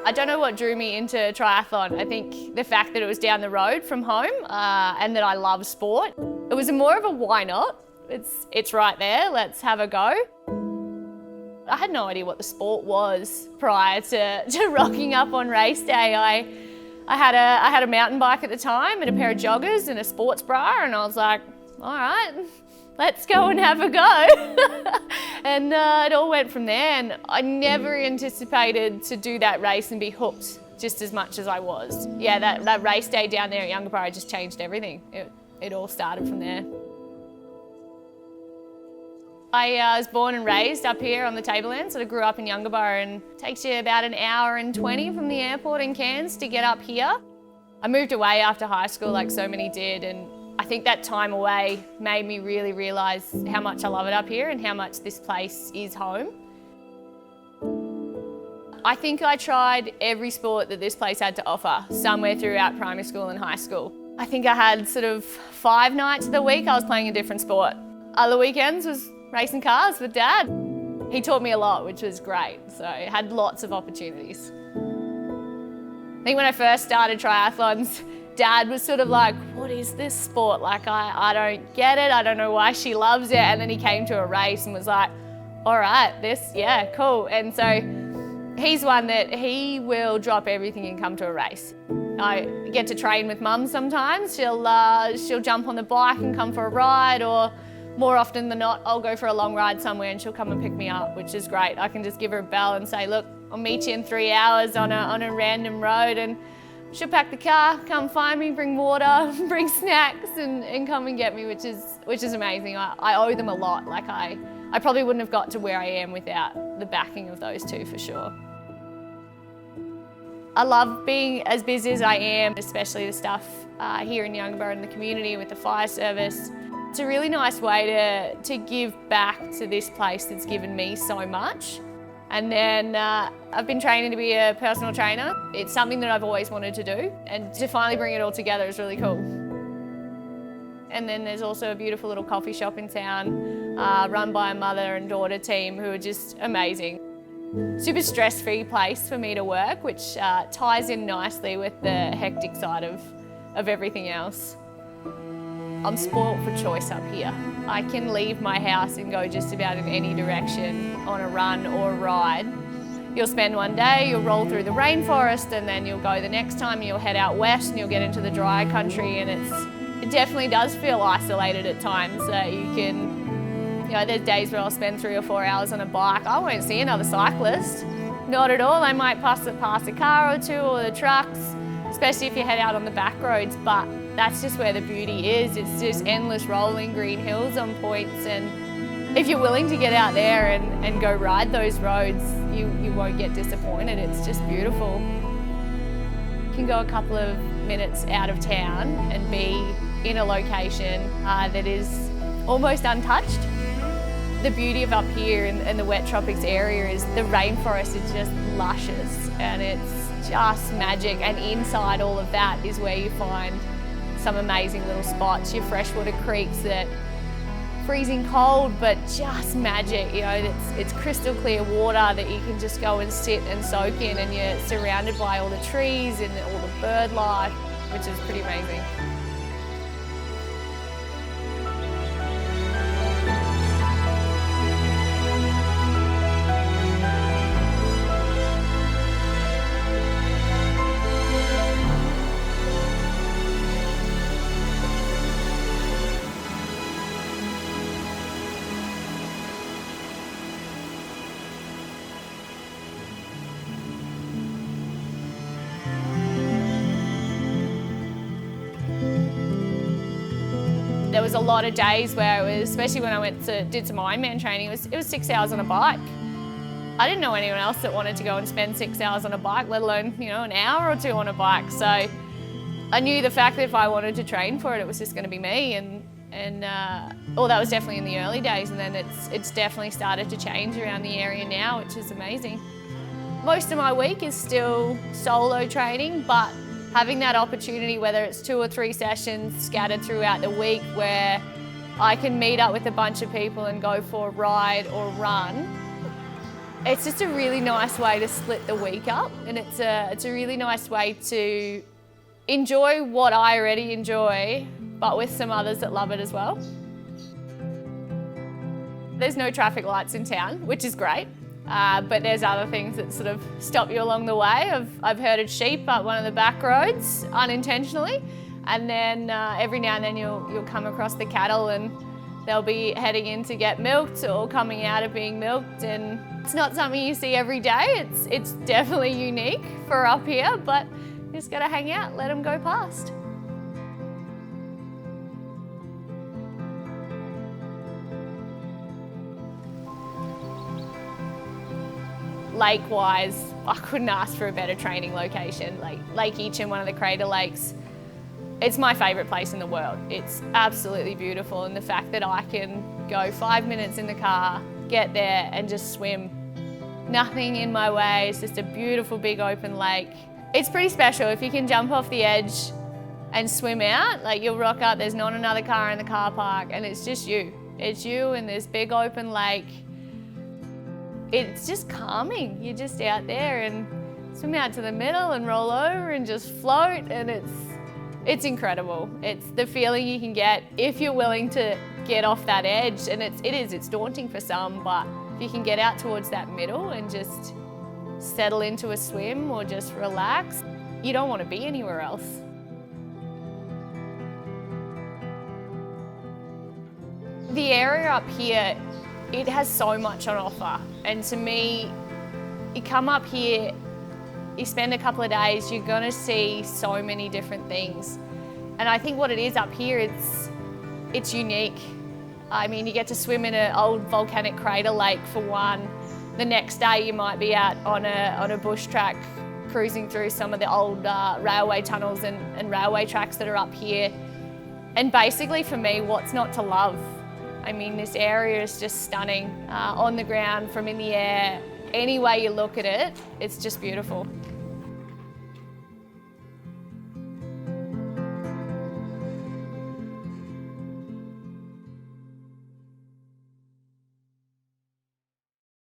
I don't know what drew me into triathlon. I think the fact that it was down the road from home and that I love sport. It was more of a why not? It's right there, let's have a go. I had no idea what the sport was prior to rocking up on race day. I had a mountain bike at the time and a pair of joggers and a sports bra, and I was like, all right, let's go and have a go. And it all went from there, and I never anticipated to do that race and be hooked just as much as I was. Yeah, that race day down there at Yungaburra just changed everything. It all started from there. I was born and raised up here on the Tablelands, so I grew up in Yungaburra, and it takes you about an hour and 20 from the airport in Cairns to get up here. I moved away after high school like so many did, and I think that time away made me really realise how much I love it up here and how much this place is home. I think I tried every sport that this place had to offer somewhere throughout primary school and high school. I think I had sort of 5 nights of the week I was playing a different sport. Other weekends was racing cars with Dad. He taught me a lot, which was great, so I had lots of opportunities. I think when I first started triathlons, Dad was sort of like, what is this sport? Like, I don't get it, I don't know why she loves it. And then he came to a race and was like, all right, yeah, cool. And so he's one that he will drop everything and come to a race. I get to train with Mum sometimes. She'll jump on the bike and come for a ride, or more often than not, I'll go for a long ride somewhere and she'll come and pick me up, which is great. I can just give her a bell and say, look, I'll meet you in 3 hours on a random road, and she'll pack the car, come find me, bring water, bring snacks, and come and get me, which is amazing. I owe them a lot. Like I probably wouldn't have got to where I am without the backing of those two, for sure. I love being as busy as I am, especially the stuff here in Yungaburra in the community with the fire service. It's a really nice way to give back to this place that's given me so much. And then I've been training to be a personal trainer. It's something that I've always wanted to do, and to finally bring it all together is really cool. And then there's also a beautiful little coffee shop in town run by a mother and daughter team who are just amazing. Super stress-free place for me to work, which ties in nicely with the hectic side of everything else. I'm spoilt for choice up here. I can leave my house and go just about in any direction on a run or a ride. You'll spend one day, you'll roll through the rainforest, and then you'll go the next time, you'll head out west and you'll get into the dry country, and it definitely does feel isolated at times. There's days where I'll spend 3 or 4 hours on a bike. I won't see another cyclist. Not at all. I might pass a car or two, or the trucks, especially if you head out on the back roads, but that's just where the beauty is. It's just endless rolling green hills on points, and if you're willing to get out there and go ride those roads, you won't get disappointed. It's just beautiful. You can go a couple of minutes out of town and be in a location that is almost untouched. The beauty of up here in the wet tropics area is the rainforest is just luscious, and it's just magic, and inside all of that is where you find some amazing little spots, your freshwater creeks that freezing cold but just magic. It's crystal clear water that you can just go and sit and soak in, and you're surrounded by all the trees and all the bird life, which is pretty amazing. There was a lot of days where it was, especially when I did some Ironman training, it was 6 hours on a bike. I didn't know anyone else that wanted to go and spend 6 hours on a bike, let alone, an hour or two on a bike. So I knew the fact that if I wanted to train for it, it was just going to be me. And that was definitely in the early days, and then it's definitely started to change around the area now, which is amazing. Most of my week is still solo training, but having that opportunity, whether it's 2 or 3 sessions scattered throughout the week where I can meet up with a bunch of people and go for a ride or run, It's just a really nice way to split the week up, and it's a really nice way to enjoy what I already enjoy, but with some others that love it as well. There's no traffic lights in town, which is great, but there's other things that sort of stop you along the way. I've herded sheep up one of the back roads unintentionally, and then every now and then you'll come across the cattle and they'll be heading in to get milked or coming out of being milked, and it's not something you see every day. It's definitely unique for up here, but you just gotta hang out, let them go past. Lake-wise, I couldn't ask for a better training location. Like Lake Eacham, one of the crater lakes, it's my favourite place in the world. It's absolutely beautiful, and the fact that I can go 5 minutes in the car, get there and just swim. Nothing in my way, it's just a beautiful big open lake. It's pretty special if you can jump off the edge and swim out. Like you'll rock up, there's not another car in the car park, and it's just you. It's you in this big open lake. It's just calming. You're just out there and swim out to the middle and roll over and just float, and it's incredible. It's the feeling you can get if you're willing to get off that edge, and it's daunting for some, but if you can get out towards that middle and just settle into a swim or just relax, you don't want to be anywhere else. The area up here, it has so much on offer, and to me, you come up here, you spend a couple of days, you're gonna see so many different things. And I think what it is up here, it's unique. I mean, you get to swim in an old volcanic crater lake for one. The next day you might be out on a bush track cruising through some of the old railway tunnels and railway tracks that are up here. And basically for me, what's not to love? I mean, this area is just stunning. On the ground, from in the air, any way you look at it, it's just beautiful.